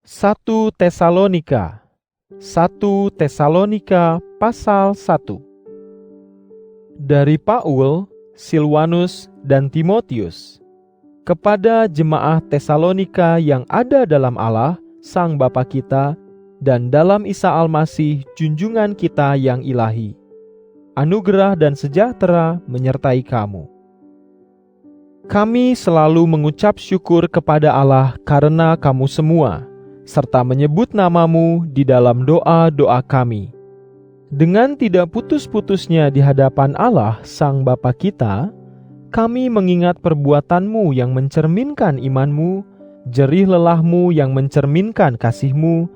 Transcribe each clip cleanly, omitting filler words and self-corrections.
1 Tesalonika 1 Tesalonika pasal 1. Dari Paul, Silwanus, dan Timotius, kepada jemaah Tesalonika yang ada dalam Allah, Sang Bapa kita, dan dalam Isa Al-Masih, junjungan kita yang ilahi. Anugerah dan sejahtera menyertai kamu. Kami selalu mengucap syukur kepada Allah karena kamu semua, serta menyebut namamu di dalam doa-doa kami. Dengan tidak putus-putusnya di hadapan Allah, Sang Bapa kita, kami mengingat perbuatanmu yang mencerminkan imanmu, jerih lelahmu yang mencerminkan kasihmu,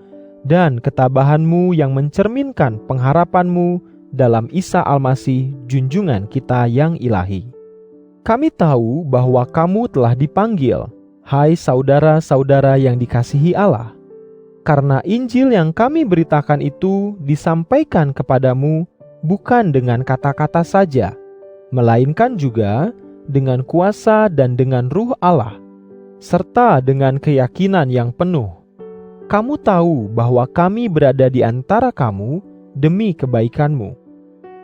dan ketabahanmu yang mencerminkan pengharapanmu dalam Isa Al-Masih, junjungan kita yang ilahi. Kami tahu bahwa kamu telah dipanggil, hai saudara-saudara yang dikasihi Allah, karena Injil yang kami beritakan itu disampaikan kepadamu bukan dengan kata-kata saja, melainkan juga dengan kuasa dan dengan Ruh Allah, serta dengan keyakinan yang penuh. Kamu tahu bahwa kami berada di antara kamu demi kebaikanmu.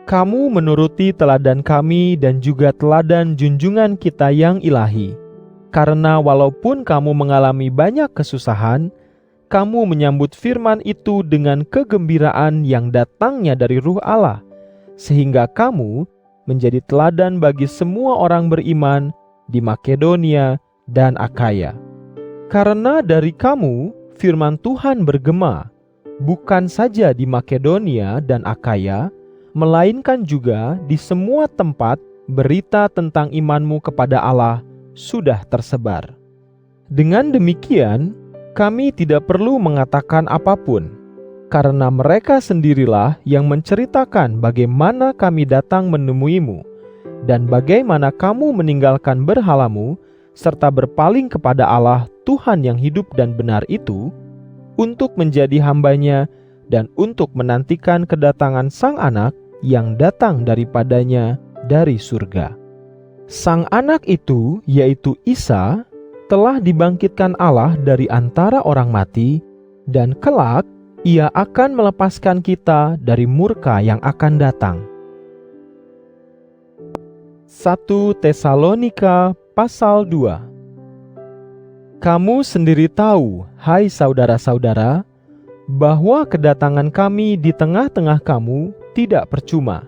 Kamu menuruti teladan kami dan juga teladan junjungan kita yang ilahi. Karena walaupun kamu mengalami banyak kesusahan, kamu menyambut firman itu dengan kegembiraan yang datangnya dari Ruh Allah, sehingga kamu menjadi teladan bagi semua orang beriman di Makedonia dan Akhaya. Karena dari kamu firman Tuhan bergema, bukan saja di Makedonia dan Akhaya, melainkan juga di semua tempat berita tentang imanmu kepada Allah sudah tersebar. Dengan demikian, kami tidak perlu mengatakan apapun, karena mereka sendirilah yang menceritakan bagaimana kami datang menemuimu, dan bagaimana kamu meninggalkan berhalamu, serta berpaling kepada Allah Tuhan yang hidup dan benar itu, untuk menjadi hambanya dan untuk menantikan kedatangan Sang Anak yang datang daripadanya dari surga. Sang Anak itu, yaitu Isa, telah dibangkitkan Allah dari antara orang mati, dan kelak Ia akan melepaskan kita dari murka yang akan datang. 1 Tesalonika pasal 2. Kamu sendiri tahu, hai saudara-saudara, bahwa kedatangan kami di tengah-tengah kamu tidak percuma.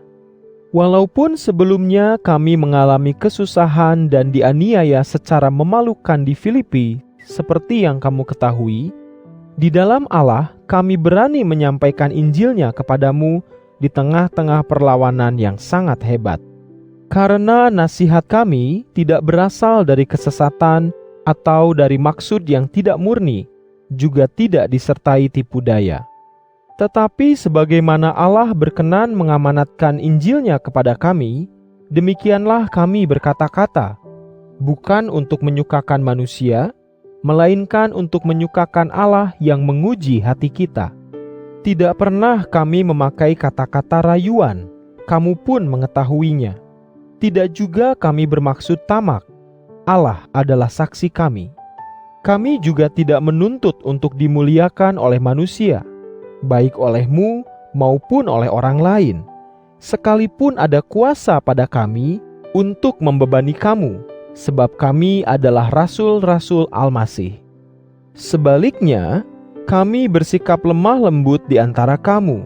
Walaupun sebelumnya kami mengalami kesusahan dan dianiaya secara memalukan di Filipi, seperti yang kamu ketahui, di dalam Allah kami berani menyampaikan Injilnya kepadamu di tengah-tengah perlawanan yang sangat hebat. Karena nasihat kami tidak berasal dari kesesatan atau dari maksud yang tidak murni, juga tidak disertai tipu daya. Tetapi sebagaimana Allah berkenan mengamanatkan Injilnya kepada kami, demikianlah kami berkata-kata, bukan untuk menyukakan manusia, melainkan untuk menyukakan Allah yang menguji hati kita. Tidak pernah kami memakai kata-kata rayuan, kamu pun mengetahuinya. Tidak juga kami bermaksud tamak, Allah adalah saksi kami. Kami juga tidak menuntut untuk dimuliakan oleh manusia, baik olehmu maupun oleh orang lain, sekalipun ada kuasa pada kami untuk membebani kamu, sebab kami adalah rasul-rasul Al-Masih. Sebaliknya, kami bersikap lemah lembut di antara kamu,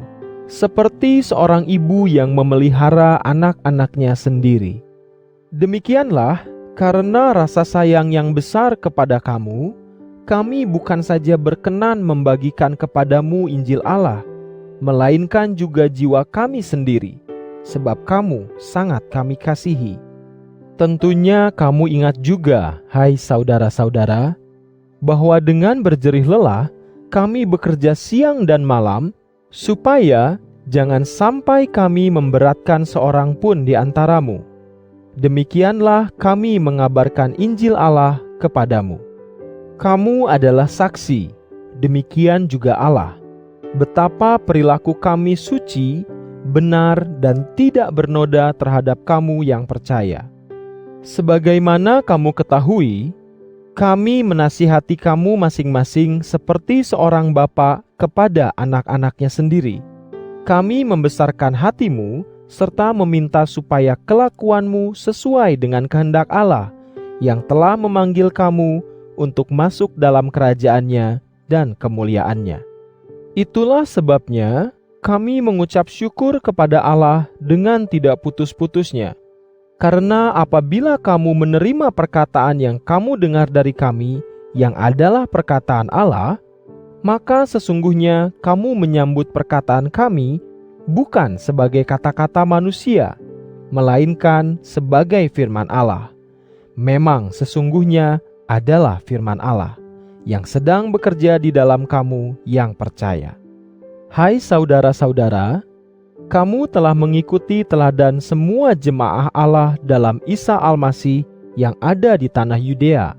seperti seorang ibu yang memelihara anak-anaknya sendiri. Demikianlah, karena rasa sayang yang besar kepada kamu, kami bukan saja berkenan membagikan kepadamu Injil Allah, melainkan juga jiwa kami sendiri, sebab kamu sangat kami kasihi. Tentunya kamu ingat juga, hai saudara-saudara, bahwa dengan berjerih lelah, kami bekerja siang dan malam, supaya jangan sampai kami memberatkan seorang pun di antaramu. Demikianlah kami mengabarkan Injil Allah kepadamu. Kamu adalah saksi, demikian juga Allah, betapa perilaku kami suci, benar, dan tidak bernoda terhadap kamu yang percaya. Sebagaimana kamu ketahui, Kami menasihati kamu masing-masing seperti seorang bapa kepada anak-anaknya sendiri. Kami membesarkan hatimu serta meminta supaya kelakuanmu sesuai dengan kehendak Allah yang telah memanggil kamu untuk masuk dalam kerajaannya dan kemuliaannya. Itulah sebabnya kami mengucap syukur kepada Allah dengan tidak putus-putusnya. Karena apabila kamu menerima perkataan yang kamu dengar dari kami, yang adalah perkataan Allah, maka sesungguhnya kamu menyambut perkataan kami bukan sebagai kata-kata manusia, melainkan sebagai firman Allah. Memang sesungguhnya adalah firman Allah yang sedang bekerja di dalam kamu yang percaya. Hai saudara-saudara, kamu telah mengikuti teladan semua jemaah Allah dalam Isa Al-Masih yang ada di tanah Yudea,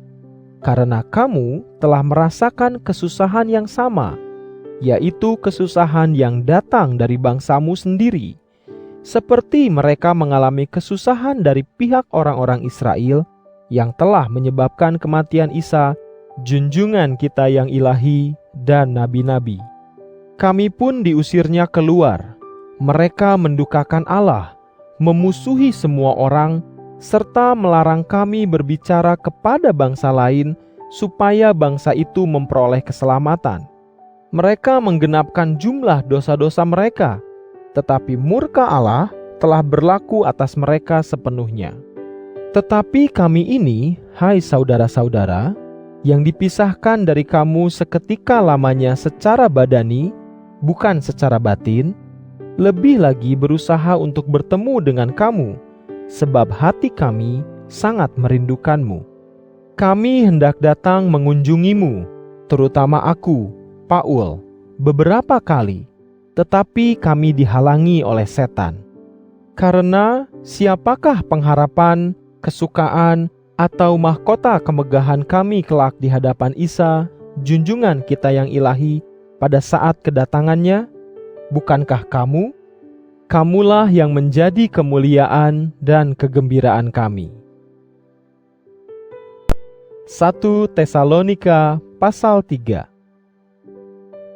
karena kamu telah merasakan kesusahan yang sama, yaitu kesusahan yang datang dari bangsamu sendiri, seperti mereka mengalami kesusahan dari pihak orang-orang Israel yang telah menyebabkan kematian Isa, junjungan kita yang ilahi dan nabi-nabi. Kami pun diusirnya keluar. Mereka mendukakan Allah, memusuhi semua orang, serta melarang kami berbicara kepada bangsa lain supaya bangsa itu memperoleh keselamatan. Mereka menggenapkan jumlah dosa-dosa mereka, tetapi murka Allah telah berlaku atas mereka sepenuhnya. Tetapi kami ini, hai saudara-saudara, yang dipisahkan dari kamu seketika lamanya secara badani, bukan secara batin, lebih lagi berusaha untuk bertemu dengan kamu, sebab hati kami sangat merindukanmu. Kami hendak datang mengunjungimu, terutama aku, Paul, beberapa kali, tetapi kami dihalangi oleh setan. Karena siapakah pengharapan, kesukaan, atau mahkota kemegahan kami kelak di hadapan Isa, junjungan kita yang ilahi, pada saat kedatangannya? Bukankah kamu? Kamulah yang menjadi kemuliaan dan kegembiraan kami. 1 Tesalonika pasal 3.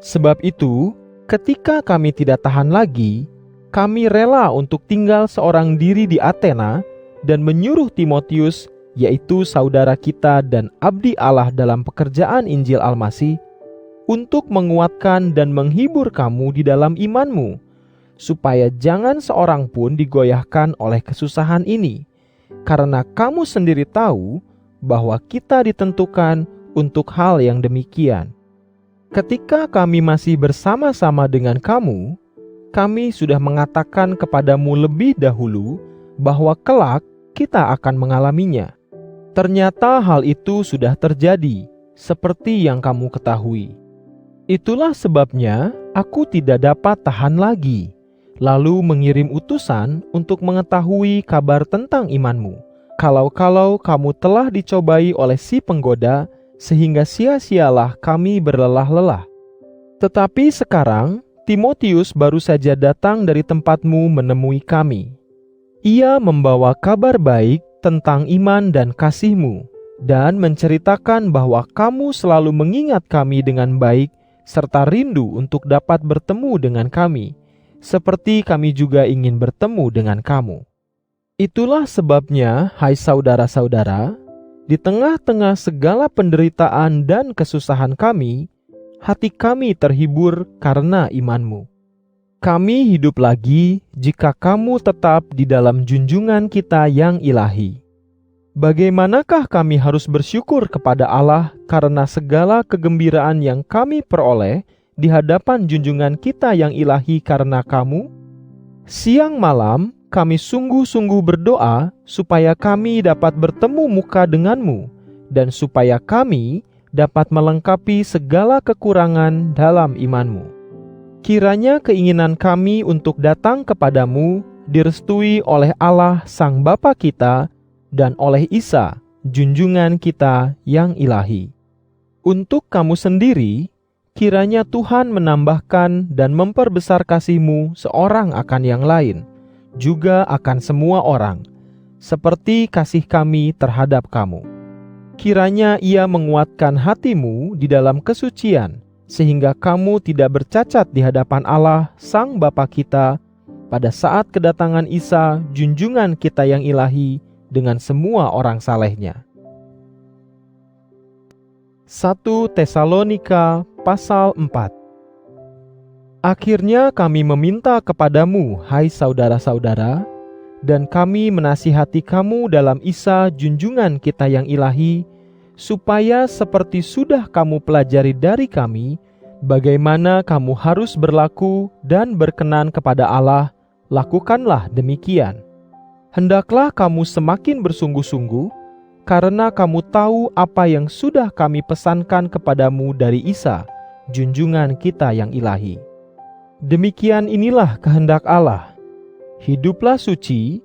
Sebab itu, ketika kami tidak tahan lagi, kami rela untuk tinggal seorang diri di Athena dan menyuruh Timotius, yaitu saudara kita dan abdi Allah dalam pekerjaan Injil Al-Masih, untuk menguatkan dan menghibur kamu di dalam imanmu, supaya jangan seorang pun digoyahkan oleh kesusahan ini, karena kamu sendiri tahu bahwa kita ditentukan untuk hal yang demikian. Ketika kami masih bersama-sama dengan kamu, kami sudah mengatakan kepadamu lebih dahulu bahwa kelak kita akan mengalaminya. Ternyata hal itu sudah terjadi, seperti yang kamu ketahui. Itulah sebabnya aku tidak dapat tahan lagi, lalu mengirim utusan untuk mengetahui kabar tentang imanmu. Kalau-kalau kamu telah dicobai oleh si penggoda, sehingga sia-sialah kami berlelah-lelah. Tetapi sekarang, Timotius baru saja datang dari tempatmu menemui kami. Ia membawa kabar baik tentang iman dan kasihmu, dan menceritakan bahwa kamu selalu mengingat kami dengan baik, serta rindu untuk dapat bertemu dengan kami, seperti kami juga ingin bertemu dengan kamu. Itulah sebabnya, hai saudara-saudara, di tengah-tengah segala penderitaan dan kesusahan kami, hati kami terhibur karena imanmu. Kami hidup lagi jika kamu tetap di dalam junjungan kita yang ilahi. Bagaimanakah kami harus bersyukur kepada Allah karena segala kegembiraan yang kami peroleh di hadapan junjungan kita yang ilahi karena kamu? Siang malam kami sungguh-sungguh berdoa supaya kami dapat bertemu muka denganmu dan supaya kami dapat melengkapi segala kekurangan dalam imanmu. Kiranya keinginan kami untuk datang kepadamu direstui oleh Allah Sang Bapa kita dan oleh Isa, junjungan kita yang ilahi. Untuk kamu sendiri, kiranya Tuhan menambahkan dan memperbesar kasih-Mu seorang akan yang lain, juga akan semua orang, seperti kasih kami terhadap kamu. Kiranya Ia menguatkan hatimu di dalam kesucian, sehingga kamu tidak bercacat di hadapan Allah Sang Bapa kita pada saat kedatangan Isa, junjungan kita yang ilahi, dengan semua orang salehnya. 1 Tesalonika pasal 4. Akhirnya kami meminta kepadamu, hai saudara-saudara, dan kami menasihati kamu dalam Isa, junjungan kita yang ilahi, supaya seperti sudah kamu pelajari dari kami, bagaimana kamu harus berlaku dan berkenan kepada Allah, lakukanlah demikian. Hendaklah kamu semakin bersungguh-sungguh, karena kamu tahu apa yang sudah kami pesankan kepadamu dari Isa, junjungan kita yang ilahi. Demikian inilah kehendak Allah. Hiduplah suci,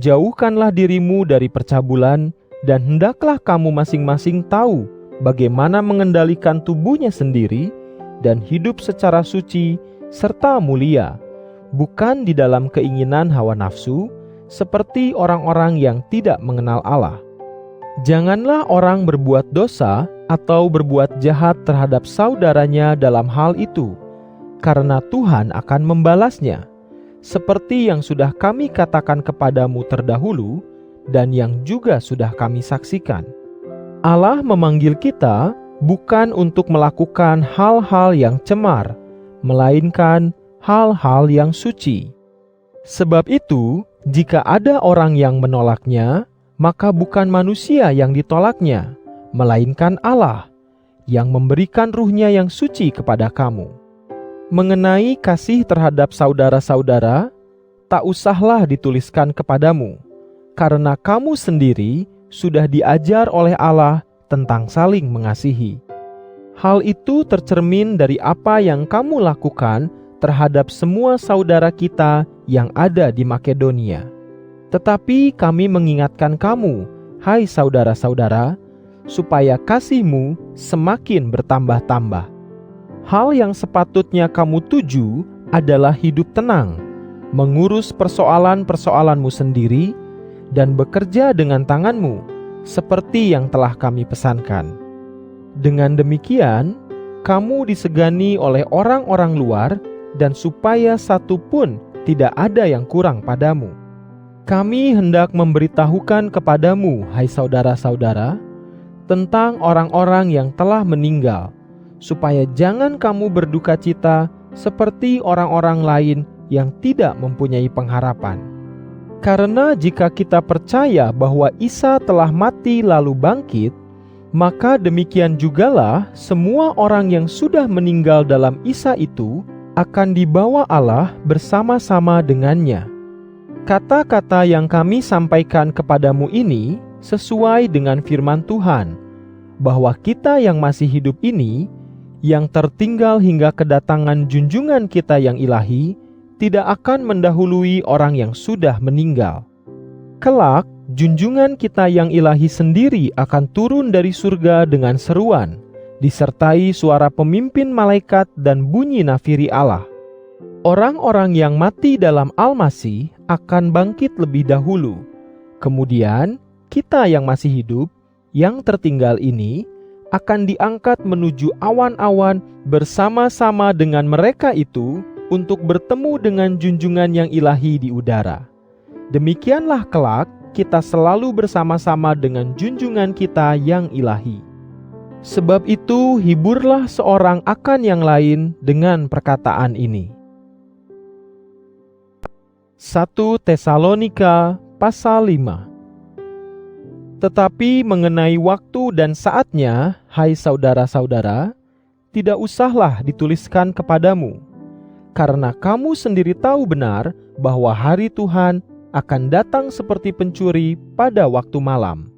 jauhkanlah dirimu dari percabulan, dan hendaklah kamu masing-masing tahu bagaimana mengendalikan tubuhnya sendiri dan hidup secara suci serta mulia, bukan di dalam keinginan hawa nafsu, seperti orang-orang yang tidak mengenal Allah. Janganlah orang berbuat dosa atau berbuat jahat terhadap saudaranya dalam hal itu, karena Tuhan akan membalasnya, seperti yang sudah kami katakan kepadamu terdahulu, dan yang juga sudah kami saksikan. Allah memanggil kita bukan untuk melakukan hal-hal yang cemar, melainkan hal-hal yang suci. Sebab itu, jika ada orang yang menolaknya, maka bukan manusia yang ditolaknya, melainkan Allah, yang memberikan Ruh-Nya yang suci kepada kamu. Mengenai kasih terhadap saudara-saudara, tak usahlah dituliskan kepadamu, karena kamu sendiri sudah diajar oleh Allah tentang saling mengasihi. Hal itu tercermin dari apa yang kamu lakukan terhadap semua saudara kita yang ada di Makedonia. Tetapi kami mengingatkan kamu, hai saudara-saudara, supaya kasihmu semakin bertambah-tambah. Hal yang sepatutnya kamu tuju adalah hidup tenang, mengurus persoalan-persoalanmu sendiri, dan bekerja dengan tanganmu, seperti yang telah kami pesankan. Dengan demikian, kamu disegani oleh orang-orang luar, dan supaya satu pun tidak ada yang kurang padamu. Kami hendak memberitahukan kepadamu, hai saudara-saudara, tentang orang-orang yang telah meninggal, supaya jangan kamu berduka cita seperti orang-orang lain yang tidak mempunyai pengharapan. Karena jika kita percaya bahwa Isa telah mati lalu bangkit, maka demikian jugalah semua orang yang sudah meninggal dalam Isa itu akan dibawa Allah bersama-sama dengannya. Kata-kata yang kami sampaikan kepadamu ini sesuai dengan firman Tuhan, bahwa kita yang masih hidup ini, yang tertinggal hingga kedatangan junjungan kita yang ilahi, tidak akan mendahului orang yang sudah meninggal. Kelak, junjungan kita yang ilahi sendiri akan turun dari surga dengan seruan, disertai suara pemimpin malaikat dan bunyi nafiri Allah. Orang-orang yang mati dalam Al-Masih akan bangkit lebih dahulu. Kemudian, kita yang masih hidup, yang tertinggal ini, akan diangkat menuju awan-awan bersama-sama dengan mereka itu untuk bertemu dengan junjungan yang ilahi di udara. Demikianlah kelak kita selalu bersama-sama dengan junjungan kita yang ilahi. Sebab itu hiburlah seorang akan yang lain dengan perkataan ini. 1 Tesalonika pasal 5. Tetapi mengenai waktu dan saatnya, hai saudara-saudara, tidak usahlah dituliskan kepadamu, karena kamu sendiri tahu benar bahwa hari Tuhan akan datang seperti pencuri pada waktu malam.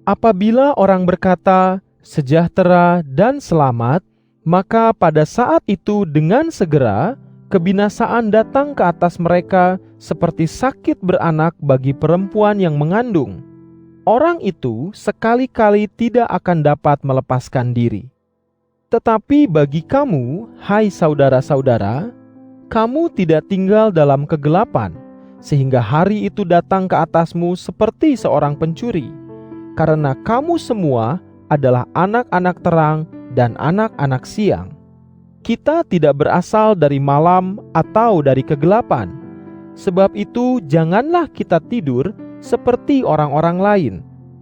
Apabila orang berkata, sejahtera dan selamat, maka pada saat itu dengan segera kebinasaan datang ke atas mereka seperti sakit beranak bagi perempuan yang mengandung. Orang itu sekali-kali tidak akan dapat melepaskan diri. Tetapi bagi kamu, hai saudara-saudara, kamu tidak tinggal dalam kegelapan, sehingga hari itu datang ke atasmu seperti seorang pencuri. karena kamu semua adalah anak-anak terang dan anak-anak siang. Kita tidak berasal dari malam atau dari kegelapan. Sebab itu janganlah kita tidur seperti orang-orang lain,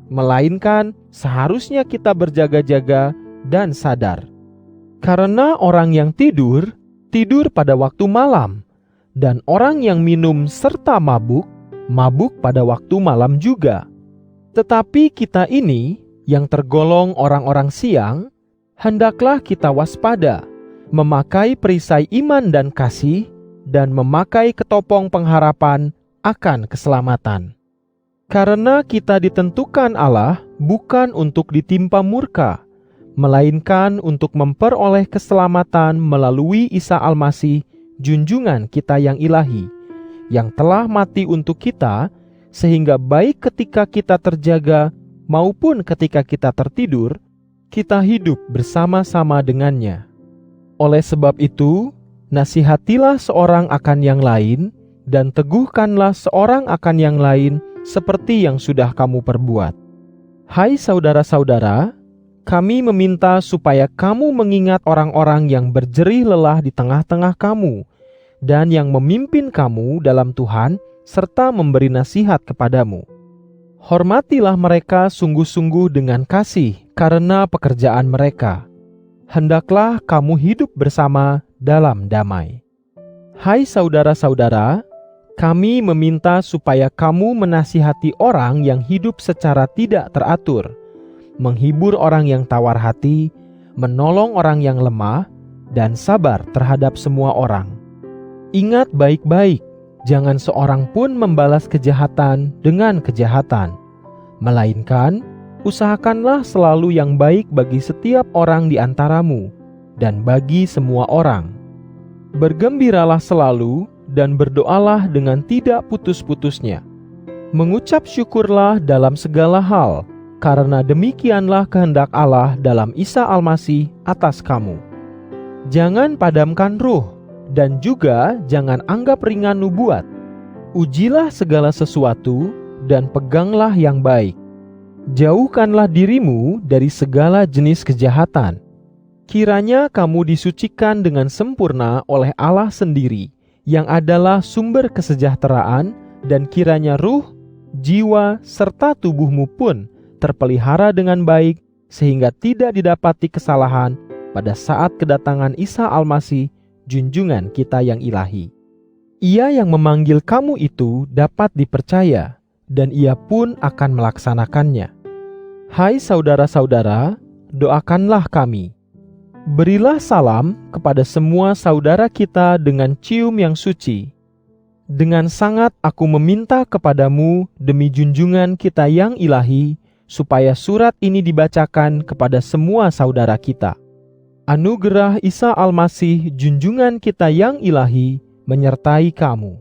melainkan seharusnya kita berjaga-jaga dan sadar. Karena orang yang tidur, tidur pada waktu malam, dan orang yang minum serta mabuk, mabuk pada waktu malam juga. Tetapi kita ini, yang tergolong orang-orang siang, hendaklah kita waspada, memakai perisai iman dan kasih, dan memakai ketopong pengharapan akan keselamatan. Karena kita ditentukan Allah bukan untuk ditimpa murka, melainkan untuk memperoleh keselamatan melalui Isa Almasih, junjungan kita yang ilahi, yang telah mati untuk kita, sehingga baik ketika kita terjaga maupun ketika kita tertidur, kita hidup bersama-sama dengannya. Oleh sebab itu, nasihatilah seorang akan yang lain, dan teguhkanlah seorang akan yang lain seperti yang sudah kamu perbuat. Hai saudara-saudara, kami meminta supaya kamu mengingat orang-orang yang berjerih lelah di tengah-tengah kamu, dan yang memimpin kamu dalam Tuhan, serta memberi nasihat kepadamu. Hormatilah mereka sungguh-sungguh dengan kasih karena pekerjaan mereka. Hendaklah kamu hidup bersama dalam damai. Hai saudara-saudara, kami meminta supaya kamu menasihati orang yang hidup secara tidak teratur, menghibur orang yang tawar hati, menolong orang yang lemah, dan sabar terhadap semua orang. Ingat baik-baik, jangan seorang pun membalas kejahatan dengan kejahatan, melainkan usahakanlah selalu yang baik bagi setiap orang di antaramu dan bagi semua orang. Bergembiralah selalu dan berdoalah dengan tidak putus-putusnya. Mengucap syukurlah dalam segala hal, karena demikianlah kehendak Allah dalam Isa Almasih atas kamu. Jangan padamkan ruh, dan juga jangan anggap ringan nubuat. Ujilah segala sesuatu, dan peganglah yang baik. Jauhkanlah dirimu dari segala jenis kejahatan. Kiranya kamu disucikan dengan sempurna oleh Allah sendiri, yang adalah sumber kesejahteraan, dan kiranya ruh, jiwa, serta tubuhmu pun terpelihara dengan baik, sehingga tidak didapati kesalahan pada saat kedatangan Isa Almasih, junjungan kita yang ilahi. Ia yang memanggil kamu itu dapat dipercaya, dan ia pun akan melaksanakannya. Hai saudara-saudara, doakanlah kami. Berilah salam kepada semua saudara kita dengan cium yang suci. Dengan sangat aku meminta kepadamu demi junjungan kita yang ilahi, supaya surat ini dibacakan kepada semua saudara kita. Anugerah Isa Almasih, junjungan kita yang ilahi, menyertai kamu.